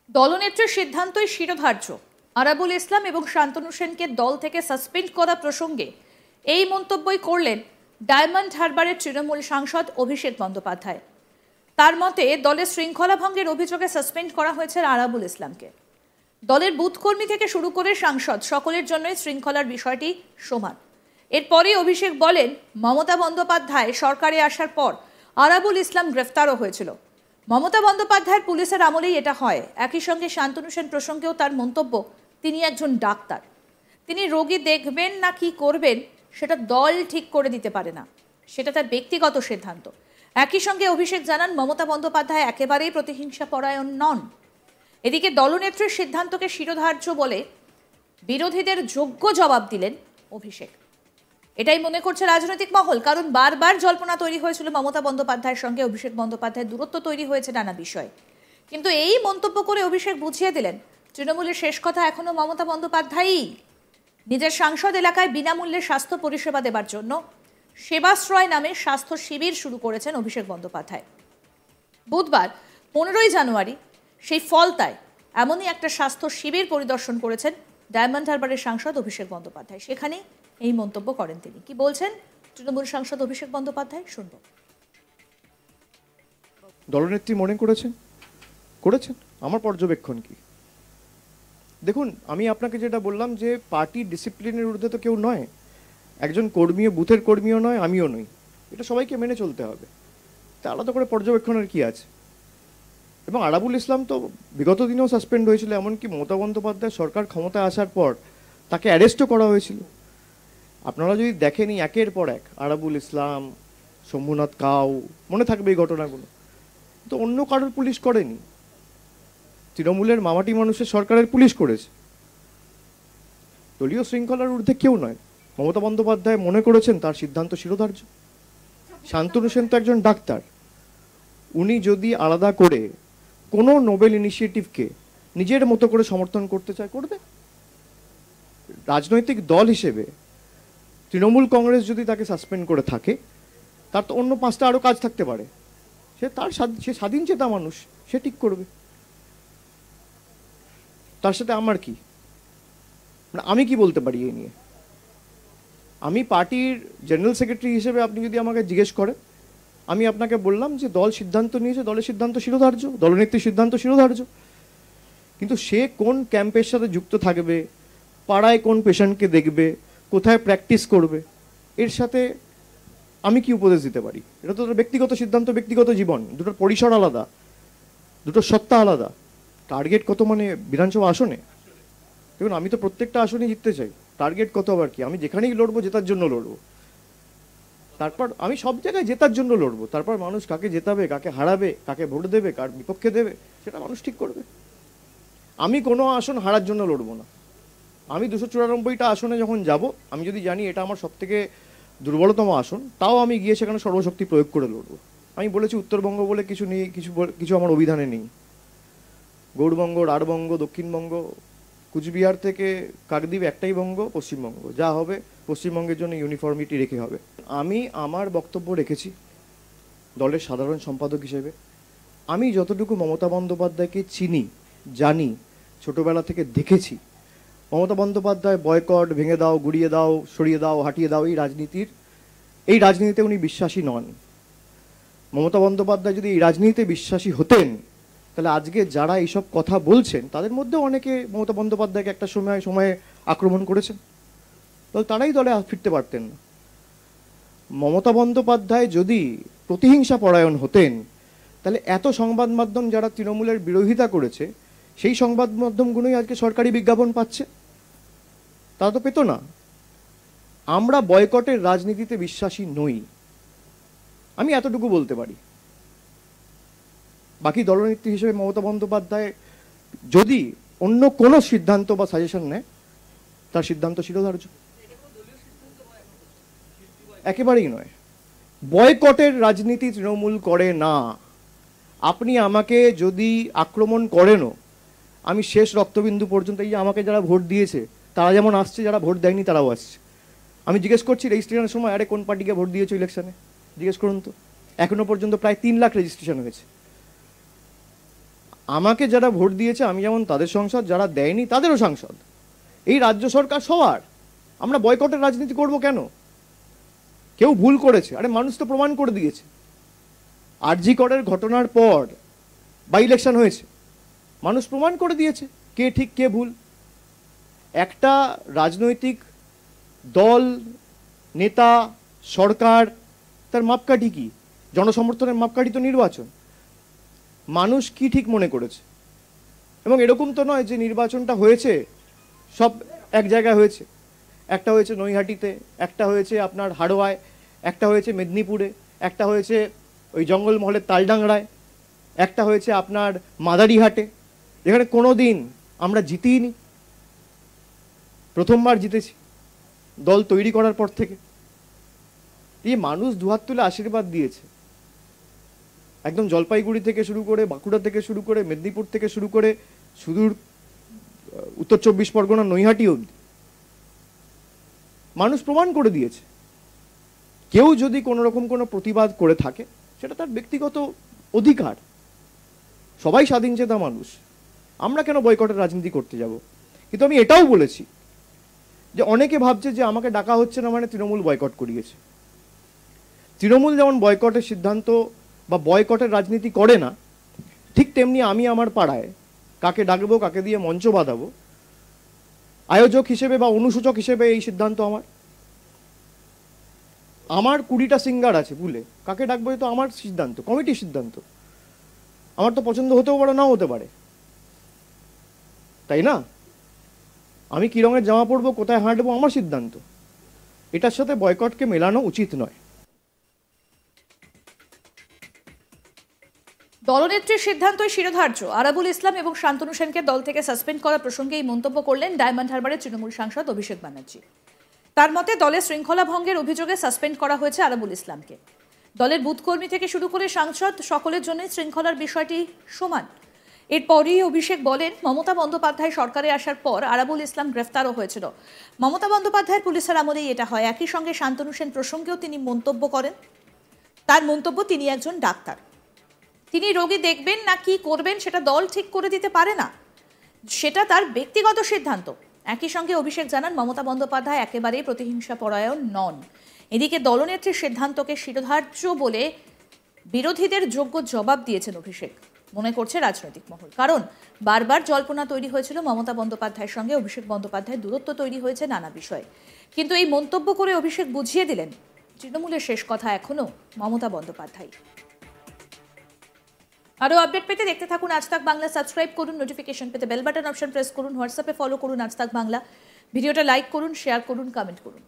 দলনেত্রীর সিদ্ধান্তই শিরোধার্য। আরাবুল ইসলাম এবং শান্তনু সেনকে দল থেকে সাসপেন্ড করা প্রসঙ্গে এই মন্তব্যই করলেন ডায়মন্ড হারবারের তৃণমূল সাংসদ অভিষেক বন্দ্যোপাধ্যায়। তার মতে দলের শৃঙ্খলা ভঙ্গের অভিযোগে সাসপেন্ড করা হয়েছে আরাবুল ইসলামকে। দলের বুথকর্মী থেকে শুরু করে সাংসদ সকলের জন্যই শৃঙ্খলার বিষয়টি সমান। এরপরে অভিষেক বলেন, মমতা বন্দ্যোপাধ্যায় সরকারে আসার পর আরাবুল ইসলাম গ্রেফতারও হয়েছিল। মমতা বন্দ্যোপাধ্যায়ের পুলিশের আমলেই এটা হয়। একই সঙ্গে শান্তনু সেন প্রসঙ্গেও তার মন্তব্য, তিনি একজন ডাক্তার, তিনি রোগী দেখবেন না কি করবেন সেটা দল ঠিক করে দিতে পারে না, সেটা তার ব্যক্তিগত সিদ্ধান্ত। একই সঙ্গে অভিষেক জানান, মমতা বন্দ্যোপাধ্যায় একেবারেই প্রতিহিংসা পরায়ণ নন। এদিকে দলনেত্রীর সিদ্ধান্তকে শিরোধার্য বলে বিরোধীদের যোগ্য জবাব দিলেন অভিষেক। এটাই মনে করছে রাজনৈতিক মহল, কারণ বারবার জল্পনা তৈরি হয়েছিল মমতা বন্দ্যোপাধ্যায়ের সঙ্গে অভিষেক বন্দ্যোপাধ্যায়ের দূরত্ব তৈরি হয়েছে নানা বিষয়। কিন্তু এই মন্তব্য করে অভিষেক বুঝিয়ে দিলেন, তৃণমূলের শেষ কথা এখনো মমতা বন্দ্যোপাধ্যায়ই। নিজের সাংসদ এলাকায় বিনামূল্যে স্বাস্থ্য পরিষেবা দেবার জন্য সেবাশ্রয় নামে স্বাস্থ্য শিবির শুরু করেছেন অভিষেক বন্দ্যোপাধ্যায়। বুধবার 15ই জানুয়ারি সেই ফলতায় এমনই একটা স্বাস্থ্য শিবির পরিদর্শন করেছেন ডায়মন্ড হারবারের সাংসদ অভিষেক বন্দ্যোপাধ্যায়। সেখানেই এই মন্তব্য করেন তিনি। কি বলছেন তৃণমূল সাংসদ অভিষেক বন্দ্যোপাধ্যায়, শুনব। দলনেত্রী মনে করেছেন আমার পর্যবেক্ষণ কি? দেখুন, আমি আপনাকে যেটা বললাম যে পার্টি ডিসিপ্লিনের ঊর্ধ্বে তো কেউ নয়। একজন কর্মীও, বুথের কর্মীও নয়, আমিও নই। এটা সবাইকে মেনে চলতে হবে। তা আলাদা করে পর্যবেক্ষণের কি আছে? এবং আরাবুল ইসলাম তো বিগত দিনেও সাসপেন্ড হয়েছিল, এমনকি মমতা বন্দ্যোপাধ্যায় সরকার ক্ষমতায় আসার পর তাকে অ্যারেস্টও করা হয়েছিল। আপনারা যদি দেখেনি একের পর এক, আরাবুল ইসলাম, শম্ভুনাথ কাউ, মনে থাকবে এই ঘটনাগুলো। তো অন্য কারোর পুলিশ করেনি, তৃণমূলের মামাটি মানুষের সরকারের পুলিশ করেছে। দলীয় শৃঙ্খলার ঊর্ধ্বে কেউ নয়। মমতা বন্দ্যোপাধ্যায় মনে করেছেন তার সিদ্ধান্ত শিরোধার্য। শান্তনু সেন তো একজন ডাক্তার, উনি যদি আলাদা করে কোনো নোবেল ইনিশিয়েটিভকে নিজের মতো করে সমর্থন করতে চায়, করবে। রাজনৈতিক দল হিসেবে তৃণমূল কংগ্রেস যদি তাকে সাসপেন্ড করে থাকে, তার তো অন্য 5টা আরও কাজ থাকতে পারে। সে স্বাধীন চেতা মানুষ, সে ঠিক করবে। তার সাথে আমার কি? আমি কি বলতে পারি এই নিয়ে? আমি পার্টির জেনারেল সেক্রেটারি হিসেবে আপনি যদি আমাকে জিজ্ঞেস করেন, আমি আপনাকে বললাম যে দল সিদ্ধান্ত নিয়েছে, দলের সিদ্ধান্ত শিরোধার্য, দলনেত্রীর সিদ্ধান্ত শিরোধার্য। কিন্তু সে কোন ক্যাম্পের সাথে যুক্ত থাকবে, পাড়ায় কোন পেশেন্টকে দেখবে, কোথায় প্র্যাকটিস করবে, এর সাথে আমি কি উপদেশ দিতে পারি? এটা তো ব্যক্তিগত সিদ্ধান্ত, ব্যক্তিগত জীবন, দুটোর পরিসর আলাদা, দুটোর সত্তা আলাদা। টার্গেট কত মানে বিধানসভা আসনে? দেখুন, আমি তো প্রত্যেকটা আসনে জিততে চাই। টার্গেট কত আবার কি? আমি যেখানেই লড়বো জেতার জন্য লড়বো। তারপর আমি সব জায়গায় জেতার জন্য লড়বো। তারপর মানুষ কাকে জেতাবে, কাকে হারাবে, কাকে ভোট দেবে, কার বিপক্ষে দেবে, সেটা মানুষ ঠিক করবে। আমি কোনো আসন হারার জন্য লড়বো না। আমি 294টা আসনে যখন যাব, আমি যদি জানি এটা আমার সবথেকে দুর্বলতম আসন, তাও আমি গিয়ে সেখানে সর্বশক্তি প্রয়োগ করে লড়বো। আমি বলেছি উত্তরবঙ্গ বলে কিছু নেই, কিছু আমার অভিধানে নেই। গৌড়বঙ্গ, রাঢ়বঙ্গ, দক্ষিণবঙ্গ, কুচবিহার থেকে কাকদ্বীপ একটাই বঙ্গ, পশ্চিমবঙ্গ। যা হবে পশ্চিমবঙ্গের জন্য ইউনিফর্মিটি রেখে হবে। আমি আমার বক্তব্য রেখেছি দলের সাধারণ সম্পাদক হিসেবে। আমি যতটুকু মমতা বন্দ্যোপাধ্যায়কে চিনি, জানি, ছোটবেলা থেকে দেখেছি, মমতা বন্দ্যোপাধ্যায় বয়কট, ভেঙে দাও, গুড়িয়ে দাও, সরিয়ে দাও, হাঁটিয়ে দাও, এই রাজনীতিতে উনি বিশ্বাসী নন। মমতা বন্দ্যোপাধ্যায় যদি এই রাজনীতিতে বিশ্বাসী হতেন, তাহলে আজকে যারা এইসব কথা বলছেন তাদের মধ্যে অনেকে মমতা বন্দ্যোপাধ্যায়কে একটা সময়ে আক্রমণ করেছেন, তাহলে তারাই দলে ফিরতে পারতেন না। মমতা বন্দ্যোপাধ্যায় যদি প্রতিহিংসা পরায়ণ হতেন, তাহলে এত সংবাদ মাধ্যম যারা তৃণমূলের বিরোধিতা করেছে, সেই সংবাদ মাধ্যমগুলোই আজকে সরকারি বিজ্ঞাপন পাচ্ছে। তারা তো পেত না। আমরা বয়কটের রাজনীতিতে বিশ্বাসী নই, আমি এতটুকু বলতে পারি। বাকি দলনেত্রী হিসেবে মমতা বন্দ্যোপাধ্যায় যদি অন্য কোনো সিদ্ধান্ত বা সাজেশন নেয়, তার সিদ্ধান্ত শিরোধার্য। একেবারেই নয়। বয়কটের রাজনীতি তৃণমূল করে না। আপনি আমাকে যদি আক্রমণ করেনও, আমি শেষ রক্তবিন্দু পর্যন্ত, এই আমাকে যারা ভোট দিয়েছে তারা যেমন আসছে, যারা ভোট দেয়নি তারাও আসছে। আমি জিজ্ঞেস করছি রেজিস্ট্রেশনের সময়, আরে কোন পার্টিকে ভোট দিয়েছো ইলেকশনে, জিজ্ঞেস করুন তো। এখনো পর্যন্ত প্রায় 3 লাখ রেজিস্ট্রেশন হয়েছে। আমাকে যারা ভোট দিয়েছে আমি যেমন তাদের সংসদ, যারা দেয়নি তাদেরও সাংসদ। এই রাজ্য সরকার সবার। আমরা বয়কটের রাজনীতি করব কেন? কেউ ভুল করেছে, আরে মানুষ তো প্রমাণ করে দিয়েছে। আরজি করের ঘটনার পর বাই ইলেকশন হয়েছে, মানুষ প্রমাণ করে দিয়েছে কে ঠিক কে ভুল। একটা রাজনৈতিক দল, নেতা, সরকার, তার মাপকাঠি কি? জনসমর্থনের মাপকাঠি তো নির্বাচন। মানুষ কি ঠিক মনে করেছে। এবং এরকম তো নয় যে নির্বাচনটা হয়েছে সব এক জায়গায় হয়েছে। একটা হয়েছে নৈহাটিতে, একটা হয়েছে আপনার হাড়োয়ায়, একটা হয়েছে মেদিনীপুরে, একটা হয়েছে ওই জঙ্গলমহলের তালডাংরায়, একটা হয়েছে আপনার মাদারিহাটে, যেখানে কোনো দিন আমরা জিতিই নি। প্রথমবার জিতেছি দল তৈরি করার পর থেকে। এই মানুষ দুহাত তুলে আশীর্বাদ দিয়েছে। একদম জলপাইগুড়ি থেকে শুরু করে, বাঁকুড়া থেকে শুরু করে, মেদিনীপুর থেকে শুরু করে, সুদূর উত্তর 24 পরগনা নৈহাটি অবধি মানুষ প্রমাণ করে দিয়েছে। কেউ যদি কোনো রকম কোনো প্রতিবাদ করে থাকে সেটা তার ব্যক্তিগত অধিকার। সবাই স্বাধীনচেতা মানুষ, আমরা কেন বয়কটের রাজনীতি করতে যাব? কিন্তু আমি এটাও বলেছি যে অনেকে ভাবছে যে আমাকে ডাকা হচ্ছে না মানে তৃণমূল বয়কট করিয়েছে। তৃণমূল যেমন বয়কটের সিদ্ধান্ত বা বয়কটের রাজনীতি করে না, ঠিক তেমনি আমি আমার পাড়ায় কাকে ডাকবো, কাকে দিয়ে মঞ্চ বাঁধাবো, আয়োজক হিসেবে বা অনুসূচক হিসেবে এই সিদ্ধান্ত আমার। আমার 20টা সিঙ্গার আছে ভুলে, কাকে ডাকবো তো আমার সিদ্ধান্ত, কমিটির সিদ্ধান্ত। আমার তো পছন্দ হতেও পারে, নাও হতে পারে, তাই না? আমি কি রঙের জামা পরবো, কোথায় হাঁটবো, আমার সিদ্ধান্ত। এটার সাথে বয়কটকে মেলানো উচিত নয়। দলনেত্রীর সিদ্ধান্তই শিরোধার্য। আরাবুল ইসলাম এবং শান্তনু সেনকে দল থেকে সাসপেন্ড করার প্রসঙ্গে এই মন্তব্য করলেন ডায়মন্ড হারবারের তৃণমূল সাংসদ অভিষেক ব্যানার্জি। তার মতে দলের শৃঙ্খলা ভঙ্গের অভিযোগে সাসপেন্ড করা হয়েছে আরাবুল ইসলামকে। দলের বুথকর্মী থেকে শুরু করে সাংসদ সকলের জন্য শৃঙ্খলার বিষয়টি সমান। এরপরই অভিষেক বলেন, মমতা বন্দ্যোপাধ্যায় সরকারে আসার পর আরাবুল ইসলাম গ্রেফতারও হয়েছিল। মমতা বন্দ্যোপাধ্যায়ের পুলিশের আমলেই এটা হয়। একই সঙ্গে শান্তনু সেন প্রসঙ্গেও তিনি মন্তব্য করেন। তার মন্তব্য, তিনি একজন ডাক্তার, তিনি রোগী দেখবেন না কি করবেন সেটা দল ঠিক করে দিতে পারে না, সেটা তার ব্যক্তিগত সিদ্ধান্ত। একই সঙ্গে অভিষেক জানান, মমতা বন্দ্যোপাধ্যায় একেবারেই প্রতিহিংসা পরায়ণ নন। এদিকে দলনেত্রীর সিদ্ধান্তকে শিরোধার্য বলে বিরোধীদের যোগ্য জবাব দিয়েছেন অভিষেক, মনে করছে রাজনৈতিক মহল। কারণ বারবার জল্পনা তৈরি হয়েছিল মমতা বন্দ্যোপাধ্যায়ের সঙ্গে অভিষেক বন্দ্যোপাধ্যায়ের দূরত্ব তৈরি হয়েছে নানা বিষয়ে। কিন্তু এই মন্তব্য করে অভিষেক বুঝিয়ে দিলেন, তৃণমূলের শেষ কথা এখনও মমতা বন্দ্যোপাধ্যায়। আরও আপডেট পেতে দেখতে থাকুন আজ তাক বাংলা। সাবস্ক্রাইব করুন, নোটিফিকেশন পেতে বেল বাটন অপশন প্রেস করুন, হোয়াটসঅ্যাপে ফলো করুন আজ তাক বাংলা। ভিডিওটা লাইক করুন, শেয়ার করুন, কমেন্ট করুন।